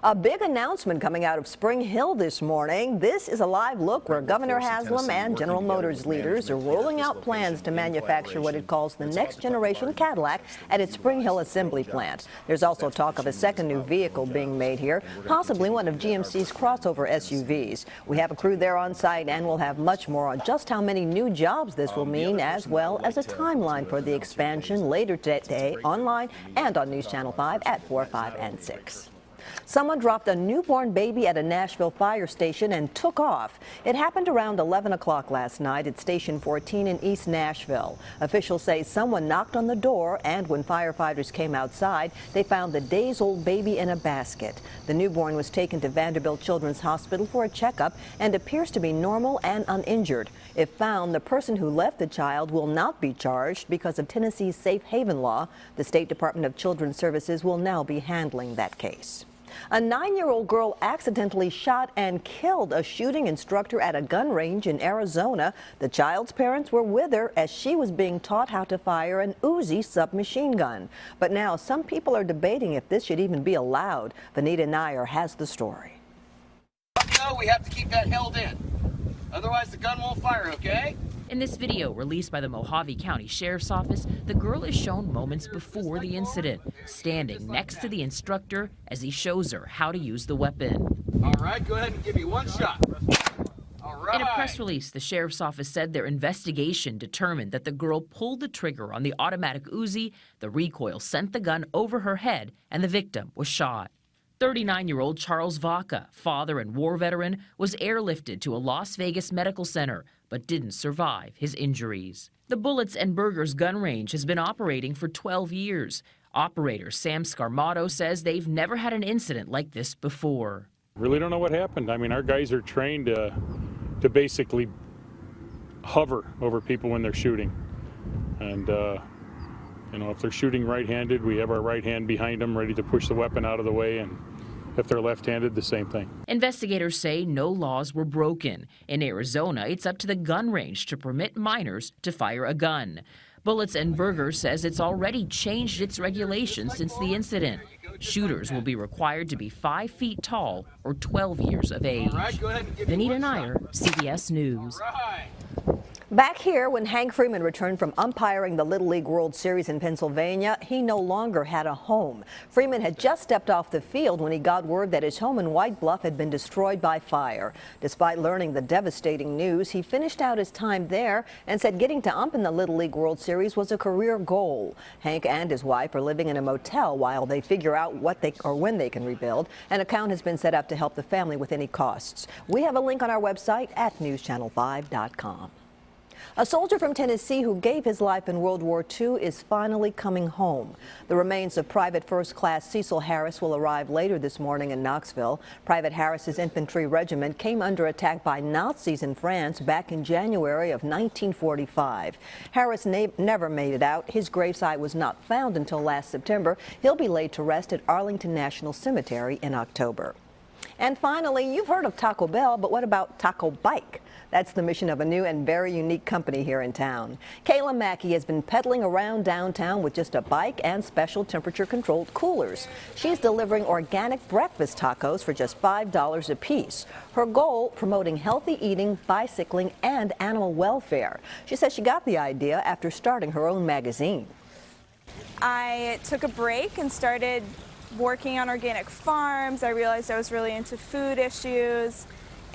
A big announcement coming out of Spring Hill this morning. This is a live look where Governor Haslam and General Motors leaders are rolling out plans to manufacture what it calls the next generation Cadillac at its Spring Hill assembly plant. There's also talk of a second new vehicle being made here, possibly one of GMC's crossover SUVs. We have a crew there on site, and we'll have much more on just how many new jobs this will mean, as well as a timeline for the expansion later today online and on News Channel 5 at 4, 5, and 6. Someone dropped a newborn baby at a Nashville fire station and took off. It happened around 11 o'clock last night at Station 14 in East Nashville. Officials say someone knocked on the door, and when firefighters came outside, they found the days-old baby in a basket. The newborn was taken to Vanderbilt Children's Hospital for a checkup and appears to be normal and uninjured. If found, the person who left the child will not be charged because of Tennessee's safe haven law. The State Department of Children's Services will now be handling that case. A 9-year-old girl accidentally shot and killed a shooting instructor at a gun range in Arizona. The child's parents were with her as she was being taught how to fire an Uzi submachine gun. But now some people are debating if this should even be allowed. Vanita Nair has the story. No, we have to keep that held in. Otherwise the gun won't fire, okay? In this video released by the Mojave County Sheriff's Office, the girl is shown moments before the incident, standing next to the instructor as he shows her how to use the weapon. All right, go ahead and give me one shot. All right. In a press release, the Sheriff's Office said their investigation determined that the girl pulled the trigger on the automatic Uzi, the recoil sent the gun over her head, and the victim was shot. 39-year-old Charles Vaca, father and war veteran, was airlifted to a Las Vegas medical center, but didn't survive his injuries. The Bullets and Burgers gun range has been operating for 12 years. Operator Sam Scarmato says they've never had an incident like this before. Really don't know what happened. I mean, our guys are trained to basically hover over people when they're shooting. And, you know, if they're shooting right-handed, we have our right hand behind them ready to push the weapon out of the way, and if they're left-handed, the same thing. Investigators say no laws were broken. In Arizona, it's up to the gun range to permit minors to fire a gun. Bullets and Burgers says it's already changed its regulations since the incident. Shooters will be required to be 5 feet tall or 12 years of age. Vanita Nair, CBS News. Back here, when Hank Freeman returned from umpiring the Little League World Series in Pennsylvania, he no longer had a home. Freeman had just stepped off the field when he got word that his home in White Bluff had been destroyed by fire. Despite learning the devastating news, he finished out his time there and said getting to ump in the Little League World Series was a career goal. Hank and his wife are living in a motel while they figure out when they can rebuild. An account has been set up to help the family with any costs. We have a link on our website at newschannel5.com. A soldier from Tennessee who gave his life in World War II is finally coming home. The remains of Private First Class Cecil Harris will arrive later this morning in Knoxville. Private Harris's infantry regiment came under attack by Nazis in France back in January of 1945. Harris never made it out. His gravesite was not found until last September. He'll be laid to rest at Arlington National Cemetery in October. And finally, you've heard of Taco Bell, but what about Taco Bike? That's the mission of a new and very unique company here in town. Kayla Mackey has been pedaling around downtown with just a bike and special temperature-controlled coolers. She's delivering organic breakfast tacos for just $5 a piece. Her goal, promoting healthy eating, bicycling, and animal welfare. She says she got the idea after starting her own magazine. I took a break and started working on organic farms. I realized I was really into food issues,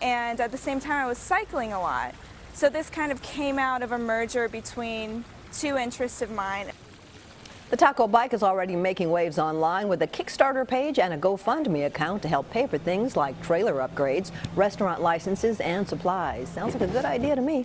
and at the same time I was cycling a lot. So this kind of came out of a merger between two interests of mine. The Taco Bike is already making waves online with a Kickstarter page and a GoFundMe account to help pay for things like trailer upgrades, restaurant licenses, and supplies. Sounds like a good idea to me.